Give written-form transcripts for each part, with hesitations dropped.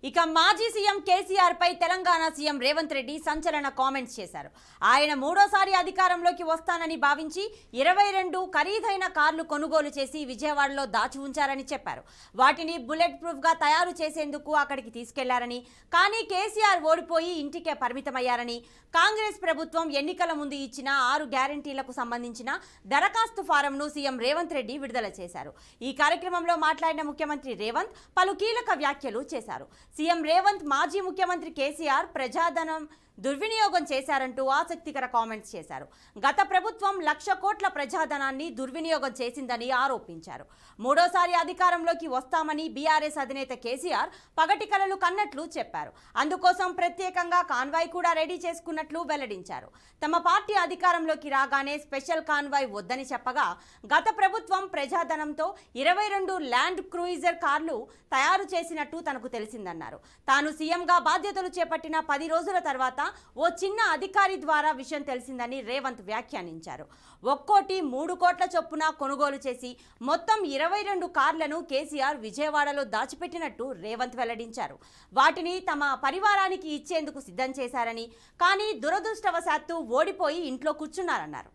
ఇక మాజీ సీఎం కేసీఆర్ పై తెలంగాణ సీఎం రేవంత్ రెడ్డి సంచలన కామెంట్స్ చేశారు. ఆయన మూడోసారి అధికారంలోకి వస్తానని భావించి 22 ఖరీదైన కార్లు కొనుగోలు చేసి విజయవాడలో దాచి ఉంచారని చెప్పారు. వాటిని బుల్లెట్ ప్రూఫ్ గా తయారు చేసేందుకు అక్కడికి తీసుకెళ్లారని, కానీ కేసీఆర్ ఓడిపోయి ఇంటికే పరిమితమయ్యారని, కాంగ్రెస్ ప్రభుత్వం ఎన్నికల ముందు ఇచ్చిన 6 గ్యారంటీలకు సంబంధించిన దరఖాస్తు ఫారంను సీఎం రేవంత్ రెడ్డి విడుదల చేశారు. ఈ కార్యక్రమంలో మాట్లాడిన ముఖ్యమంత్రి రేవంత్ పలు కీలక వ్యాఖ్యలు చేశారు. సీఎం రేవంత్ మాజీ ముఖ్యమంత్రి కేసీఆర్ ప్రజాధనం దుర్వినియోగం చేశారంటూ ఆసక్తికర కామెంట్స్ చేశారు. గత ప్రభుత్వం 1,00,000 కోట్ల ప్రజాధనాన్ని దుర్వినియోగం చేసిందని ఆరోపించారు. మూడోసారి అధికారంలోకి వస్తామని బీఆర్ఎస్ అధినేత కేసీఆర్ పగటి కలలు కన్నట్లు చెప్పారు. అందుకోసం ప్రత్యేకంగా కాన్వాయ్ కూడా రెడీ చేసుకున్నట్లు వెల్లడించారు. తమ పార్టీ అధికారంలోకి రాగానే స్పెషల్ కాన్వాయ్ వద్దని చెప్పగా, గత ప్రభుత్వం ప్రజాధనంతో 22 ల్యాండ్ క్రూయిజర్ కార్లు తయారు చేసినట్టు తనకు తెలిసిందన్నారు. తాను సీఎంగా బాధ్యతలు చేపట్టిన 10 రోజుల తర్వాత ఓ చిన్న అధికారి ద్వారా విషయం తెలిసిందని రేవంత్ వ్యాఖ్యానించారు. ఒక్కోటి 3 కోట్ల చొప్పున కొనుగోలు చేసి మొత్తం 22 కార్లను కేసీఆర్ విజయవాడలో దాచిపెట్టినట్టు రేవంత్ వెల్లడించారు. వాటిని తమ పరివారానికి ఇచ్చేందుకు సిద్ధం చేశారని, కానీ దురదృష్టవశాత్తు ఓడిపోయి ఇంట్లో కూర్చున్నారన్నారు.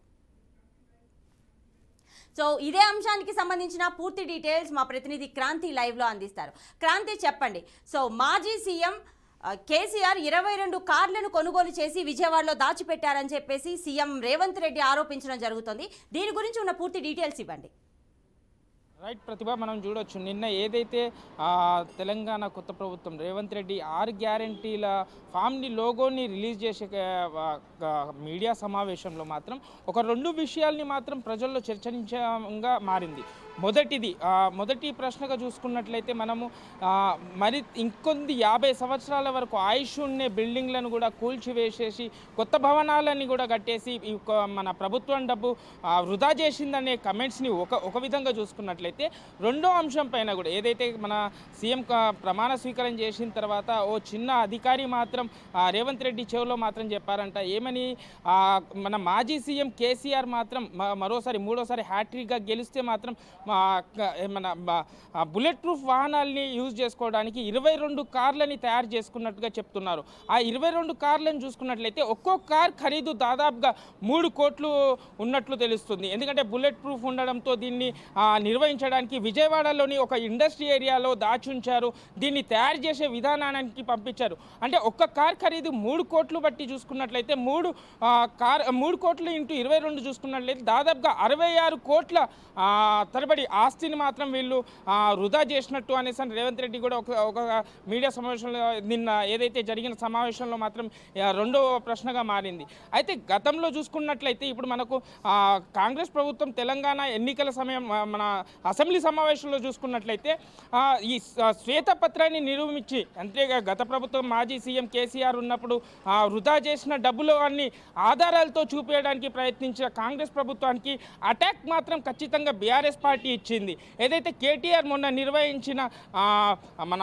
సో ఇదే అంశానికి సంబంధించిన పూర్తి డీటెయిల్స్ మా ప్రతినిధి క్రాంతి లైవ్లో అందిస్తారు. క్రాంతి, చెప్పండి. సో మాజీ సీఎం కేసీఆర్ 22 కార్లను కొనుగోలు చేసి విజయవాడలో దాచిపెట్టారని చెప్పేసి సీఎం రేవంత్ రెడ్డి ఆరోపించడం జరుగుతుంది. దీని గురించి ఉన్న పూర్తి డీటెయిల్స్ ఇవ్వండి. రైట్ ప్రతిభ, మనం చూడొచ్చు నిన్న ఏదైతే తెలంగాణ కొత్త ప్రభుత్వం రేవంత్ రెడ్డి 6 గ్యారంటీల ఫామ్ని లోగోని రిలీజ్ చేసే మీడియా సమావేశంలో మాత్రం ఒక 2 విషయాల్ని మాత్రం ప్రజల్లో చర్చనీయాంశంగా మారింది. మొదటి ప్రశ్నగా చూసుకున్నట్లయితే మనము మరి ఇంకొంది 50 సంవత్సరాల వరకు ఆయుష్ ఉండే బిల్డింగ్లను కూడా కూల్చివేసేసి కొత్త భవనాలని కూడా కట్టేసి మన ప్రభుత్వం డబ్బు వృధా చేసిందనే కమెంట్స్ని ఒక విధంగా చూసుకున్నట్లయితే, రెండో అంశం పైన కూడా ఏదైతే మన సీఎం ప్రమాణ స్వీకారం చేసిన తర్వాత ఓ చిన్న అధికారి మాత్రం రేవంత్ రెడ్డి చెవులో మాత్రం చెప్పారంట. ఏమని, మన మాజీ సీఎం కేసీఆర్ మాత్రం మూడోసారి హ్యాట్రిక్గా గెలిస్తే మాత్రం మన బుల్లెట్ ప్రూఫ్ వాహనాలని యూజ్ చేసుకోవడానికి 22 కార్లని తయారు చేసుకున్నట్టుగా చెప్తున్నారు. ఆ 22 కార్లను చూసుకున్నట్లయితే ఒక్కో కార్ ఖరీదు దాదాపుగా 3 కోట్లు ఉన్నట్లు తెలుస్తుంది. ఎందుకంటే బుల్లెట్ ప్రూఫ్ ఉండడంతో దీన్ని నిర్వహించడానికి విజయవాడలోని ఒక ఇండస్ట్రీ ఏరియాలో దాచుంచారు. దీన్ని తయారు చేసే విధానానికి పంపించారు. అంటే ఒక్క కార్ ఖరీదు 3 కోట్లు బట్టి చూసుకున్నట్లయితే 3 కోట్లు ఇంటూ 22 చూసుకున్నట్లయితే దాదాపుగా 66 కోట్ల తరబడి ఆస్తిని మాత్రం వీళ్ళు వృధా చేసినట్టు అనేసి రేవంత్ రెడ్డి కూడా ఒక మీడియా సమావేశంలో నిన్న ఏదైతే జరిగిన సమావేశంలో మాత్రం రెండో ప్రశ్నగా మారింది. అయితే గతంలో చూసుకున్నట్లయితే ఇప్పుడు మనకు కాంగ్రెస్ ప్రభుత్వం తెలంగాణ ఎన్నికల సమయం మన అసెంబ్లీ సమావేశంలో చూసుకున్నట్లయితే ఈ శ్వేతపత్రాన్ని నిరూపించి, అంతేగా గత ప్రభుత్వం మాజీ సీఎం కేసీఆర్ ఉన్నప్పుడు వృధా చేసిన డబ్బులు అన్ని ఆధారాలతో చూపించడానికి ప్రయత్నించిన కాంగ్రెస్ ప్రభుత్వానికి అటాక్ మాత్రం ఖచ్చితంగా బీఆర్ఎస్ పార్టీ ఇచ్చింది. ఏదైతే కేటీఆర్ మొన్న నిర్వహించిన మన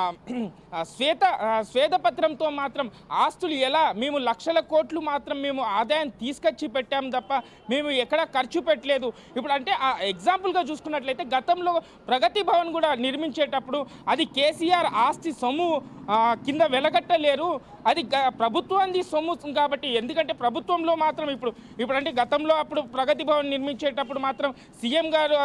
శ్వేతపత్రంతో మాత్రం ఆస్తులు ఎలా మేము 1,00,000 కోట్లు మాత్రం మేము ఆదాయం తీసుకొచ్చి పెట్టాం తప్ప మేము ఎక్కడ ఖర్చు పెట్టలేదు. ఇప్పుడు అంటే ఎగ్జాంపుల్గా చూసుకున్నట్లయితే గతంలో ప్రగతి భవన్ కూడా నిర్మించేటప్పుడు అది కేసీఆర్ ఆస్తి సొమ్ము కింద వెలగట్టలేరు, అది ప్రభుత్వానికి సొమ్ము కాబట్టి. ఎందుకంటే ప్రభుత్వంలో మాత్రం ఇప్పుడు అంటే గతంలో అప్పుడు ప్రగతి భవన్ నిర్మించేటప్పుడు మాత్రం సీఎం గారు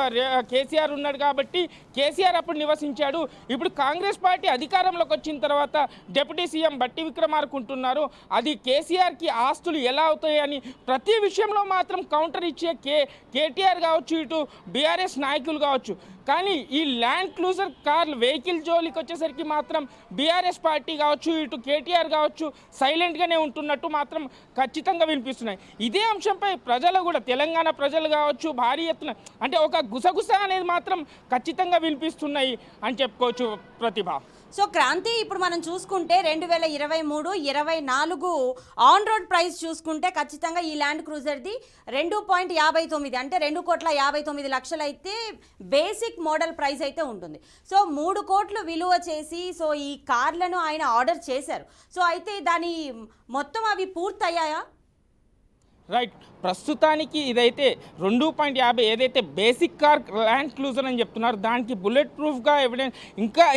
కేసీఆర్ ఉన్నాడు కాబట్టి కేసీఆర్ అప్పుడు నివసించాడు. ఇప్పుడు కాంగ్రెస్ పార్టీ అధికారంలోకి వచ్చిన తర్వాత డిప్యూటీ సీఎం బట్టి విక్రమార్క ఉంటున్నారు. అది కేసీఆర్కి ఆస్తులు ఎలా అవుతాయని ప్రతి విషయంలో మాత్రం కౌంటర్ ఇచ్చే కేటీఆర్ కావచ్చు, ఇటు బీఆర్ఎస్ నాయకులు కావచ్చు. కానీ ఈ ల్యాండ్ క్రూజర్ కార్లు వెహికల్ జోలికి వచ్చేసరికి మాత్రం బీఆర్ఎస్ పార్టీ కావచ్చు, ఇటు కేటీఆర్ కావచ్చు సైలెంట్గానే ఉంటున్నట్టు మాత్రం ఖచ్చితంగా వినిపిస్తున్నాయి. ఇదే అంశంపై ప్రజలు కూడా, తెలంగాణ ప్రజలు కావచ్చు భారీ ఎత్తున అంటే ఒక గుసగుస అనేది మాత్రం ఖచ్చితంగా వినిపిస్తున్నాయి అని చెప్పుకోవచ్చు ప్రతిభ. సో క్రాంతి, ఇప్పుడు మనం చూసుకుంటే 2023-24 ఆన్ రోడ్ ప్రైస్ చూసుకుంటే ఖచ్చితంగా ఈ ల్యాండ్ క్రూజర్ది 2.59 అంటే 2,59,00,000 అయితే బేసిక్ మోడల్ ప్రైస్ అయితే ఉంటుంది. సో 3 కోట్లు విలువ చేసి సో ఈ కార్లను ఆయన ఆర్డర్ చేశారు. సో అయితే దాని మొత్తం అవి పూర్తయ్యాయా? రైట్, ప్రస్తుతానికి ఇదైతే 2.50 ఏదైతే బేసిక్ కార్ ల్యాండ్ క్లూజర్ అని చెప్తున్నారు దానికి బుల్లెట్ ప్రూఫ్గా ఎవిడెన్స్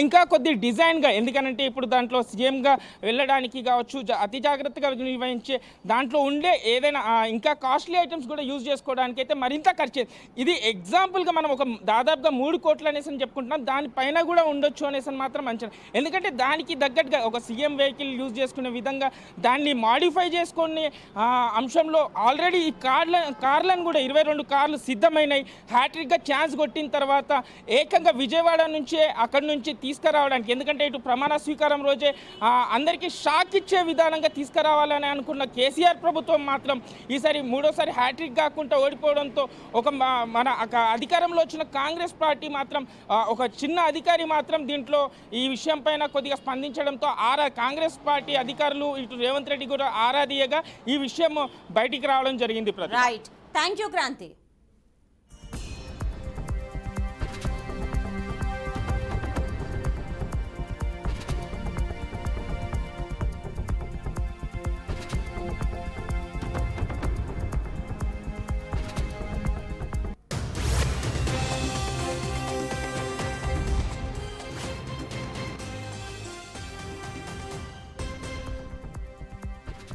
ఇంకా కొద్ది డిజైన్గా, ఎందుకంటే ఇప్పుడు దాంట్లో సీఎంగా వెళ్ళడానికి కావచ్చు అతి జాగ్రత్తగా నిర్వహించే దాంట్లో ఉండే ఏదైనా ఇంకా కాస్ట్లీ ఐటమ్స్ కూడా యూజ్ చేసుకోవడానికి అయితే మరింత ఖర్చు. ఇది ఎగ్జాంపుల్గా మనం ఒక దాదాపుగా 3 కోట్లు అనేసి అని చెప్పుకుంటున్నాం, దానిపైన కూడా ఉండొచ్చు అనేసి మాత్రం అంచనా. ఎందుకంటే దానికి తగ్గట్టుగా ఒక సీఎం వెహికల్ యూజ్ చేసుకునే విధంగా దాన్ని మాడిఫై చేసుకునే అంశంలో ఆల్రెడీ ఈ కార్లను కూడా 22 కార్లు సిద్ధమైనవి. హ్యాట్రిక్గా ఛాన్స్ కొట్టిన తర్వాత ఏకంగా విజయవాడ నుంచే అక్కడి నుంచి తీసుకురావడానికి, ఎందుకంటే ఇటు ప్రమాణ స్వీకారం రోజే అందరికీ షాక్ ఇచ్చే విధానంగా తీసుకురావాలని అనుకున్న కేసీఆర్ ప్రభుత్వం మాత్రం ఈసారి మూడోసారి హ్యాట్రిక్ కాకుండా ఓడిపోవడంతో మన అధికారంలో వచ్చిన కాంగ్రెస్ పార్టీ మాత్రం ఒక చిన్న అధికారి మాత్రం దీంట్లో ఈ విషయం పైన కొద్దిగా స్పందించడంతో కాంగ్రెస్ పార్టీ అధికారులు ఇటు రేవంత్ రెడ్డి కూడా ఆరాధీయగా ఈ విషయం బయటికి రావడం జరిగింది. Right, thank you Kranti.